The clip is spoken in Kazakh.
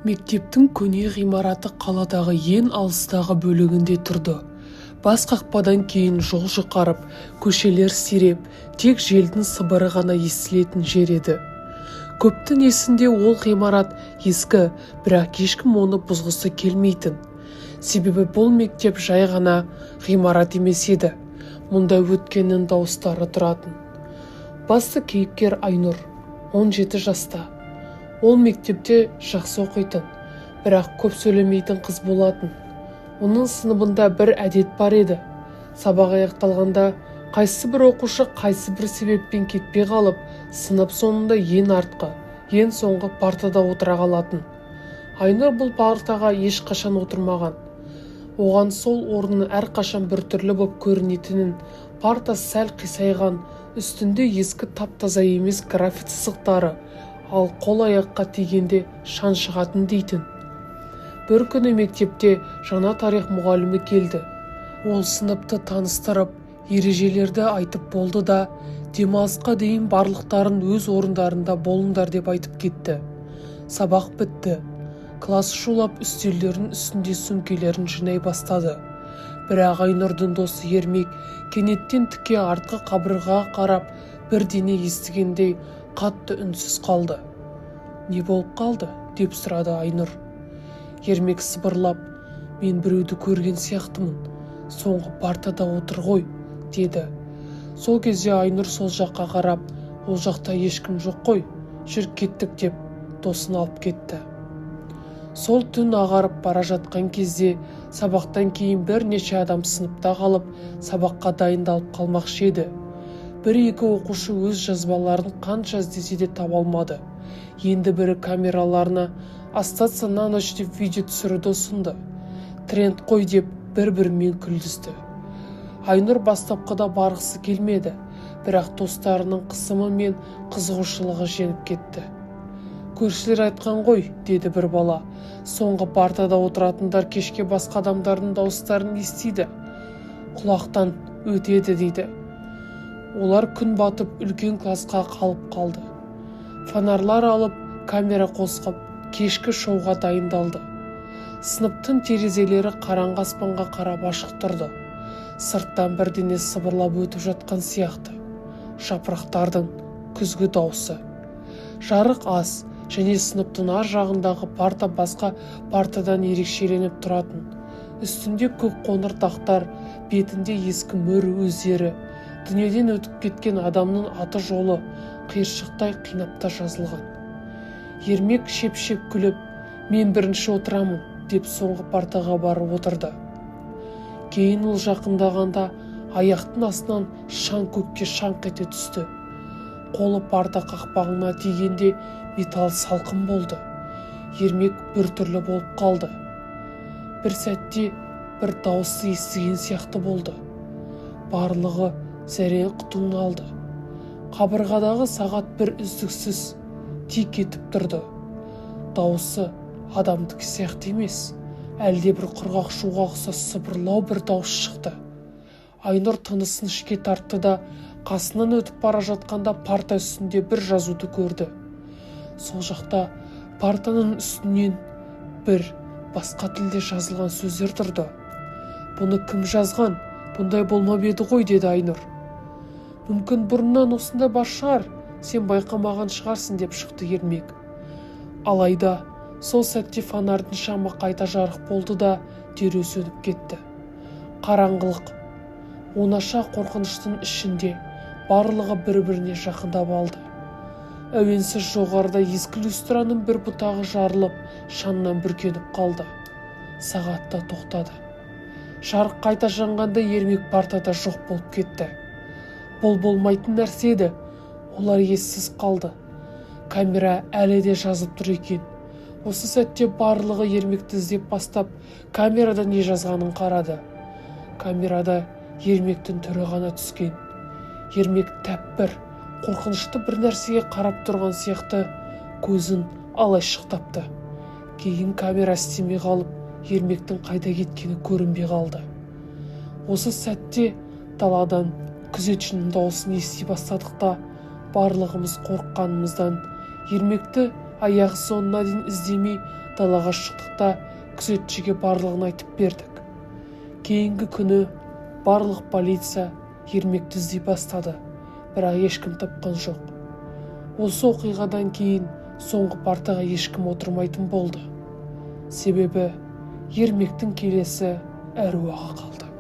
Мектептің көне ғимараты қаладағы ең алыстағы бөлігінде тұрды. Бас қақпадан кейін жол жұқарып, көшелер сиреп, тек желдің сыбыры ғана естілетін жер еді. Көптің есінде ол ғимарат ескі, бірақ ешкім оны бұзғысы келмейтін. Себебі бұл мектеп жай ғана ғимарат емес еді. Мұнда өткеннің дауыстары тұратын. Басты кейіпкер Айнұр, 17 жаста. Ол мектепте жақсы оқитын, бірақ көп сөйлемейтін қыз болатын. Оның сыныбында бір әдет бар еді. Сабақ аяқталғанда қайсы бір оқушы қайсы бір себеппен кетпей қалып, сынып соңында ең артқы, ең соңғы партада отыра қалатын. Айнұр бұл партаға ешқашан отырмаған. Оған сол орынның әрқашан біртүрлі боп көрінетінін, парта сәл қисайған, үстінде ескі тап-таза емес граффити сызықтары, ал қол-аяққа тигенде шаң шығатын дейтін. Бір күні мектепте жаңа тарих мұғалімі келді. Ол сыныпты таныстырып, ережелерді айтып болды да, демалысқа дейін барлықтарын өз орындарында болыңдар деп айтып кетті. Сабақ бітті. Класс шулап үстелдердің үстінде сөмкелерін жинай бастады. Бірақ Айнұрдың досы Ермек кенеттен тіке артқы қабырғаға қарап, бірдеңе естігендей қатты үнсіз қалды. «Не болып қалды?» деп сұрады Айнұр. Ермек сыбырлап, «Мен біреуді көрген сияқтымын. Соңғы партада отыр ғой», деді. Сол кезде Айнұр сол жаққа қарап, «Ол жақта ешкім жоқ қой, жүр кеттік» деп досын алып кетті. Сол түн ағарып бара жатқан кезде сабақтан кейін бірнеше адам сыныпта қалып, сабаққа дайындалып қалмақшы еді. Бір-екі оқушы өз жазбаларын қанша іздесе де таба алмады. Енді бірі камераларына «Остаться на ночь» деп видео түсіруді ұсынды. Тренд қой деп бір-бірімен күлдісті. Айнұр бастапқыда барғысы келмеді, бірақ достарының қысымы мен қызығушылығы жеңіп кетті. «Көршілер айтқан ғой», деді бір бала. «Соңғы партада отыратындар кешке басқа адамдардың дауыстарын естиді. Құлақтан өтеді» дейді. Олар күн батып үлкен классқа қалып қалды. Фонарлар алып, камера қосқып, кешкі шоуға дайындалды. Сыныптың терезелері қараңғы аспанға қарап ашық тұрды. Сырттан бірдеңе сыбырлап өтіп жатқан сияқты. Жапырақтардың күзгі дауысы. Жарық аз, және сыныптың ар жағындағы парта басқа партадан ерекшеленіп тұратын. Үстінде көк қоңыр тақтар, бетінде ескі мөр өздері, дүниеден өтіп кеткен адамның аты жолы қиыршықтай қинапта жазылған. Ермек шеп-шеп күліп, «Мен бірінші отырамын» деп соңғы партаға барып отырды. Кейін ол жақындағанда аяқтың астынан шаң көкке шаңқ ете түсті. Қолы парта қақпағына тигенде металл салқын болды. Ермек біртүрлі болып қалды. Бір сәтте бір дауысты естіген сияқты болды. Барлығы зәрең құтын алды. Қабырғадағы сағат бір үздіксіз тик етіп тұрды. Дауысы адамдікі сияқты емес, әлде бір құрғақ шуға ұқсас сыбырлау бір дауыс шықты. Айнұр тынысын ішке тартты да, қасынан өтіп бара жатқанда парта үстінде бір жазуды көрді. Сол жақта партаның үстінен бір басқа тілде жазылған сөздер тұрды. «Бұны кім жазған? Бұндай болмап еді ғой», деді Айнұр. «Мүмкін бұрыннан осындай бар шығар, сен байқамаған шығарсың» деп шықты Ермек. Алайда сол сәтте фонардың шамы қайта жарық болды да дереу сөніп кетті. Қараңғылық, оңаша қорқыныштың ішінде барлығы бір-біріне жақындап алды. Әуенсіз жоғарыда ескі люстраның бір бұтағы жарылып, шаңнан бүркеніп қалды. Сағат та тоқтады. Жарық қайта жанғанда Ермек партада жоқ болып кетті. Бұл болмайтын нәрсе еді. Олар ессіз қалды. Камера әлі де жазып тұр екен. Осы сәтте барлығы Ермекті іздеп бастап, камерада не жазғанын қарады. Камерада Ермектің түрі ғана түскен. Ермек тәп-бір, қорқынышты бір нәрсеге қарап тұрған сияқты көзін алай шықтапты. Кейін камера істемей қалып, Ермектің қайда кеткені көрінбей қалды. Осы сәтте даладан күзетшінің дауысын ести бастадық та, барлығымыз қорыққанымыздан Ермекті аяғы соңына дейін іздемей далаға шықтық та күзетшіге барлығын айтып бердік. Кейінгі күні барлық полиция Ермекті іздей бастады, бірақ ешкім тапқан жоқ. Осы оқиғадан кейін соңғы партаға ешкім отырмайтын болды. Себебі Ермектің келесі әруағы қалды.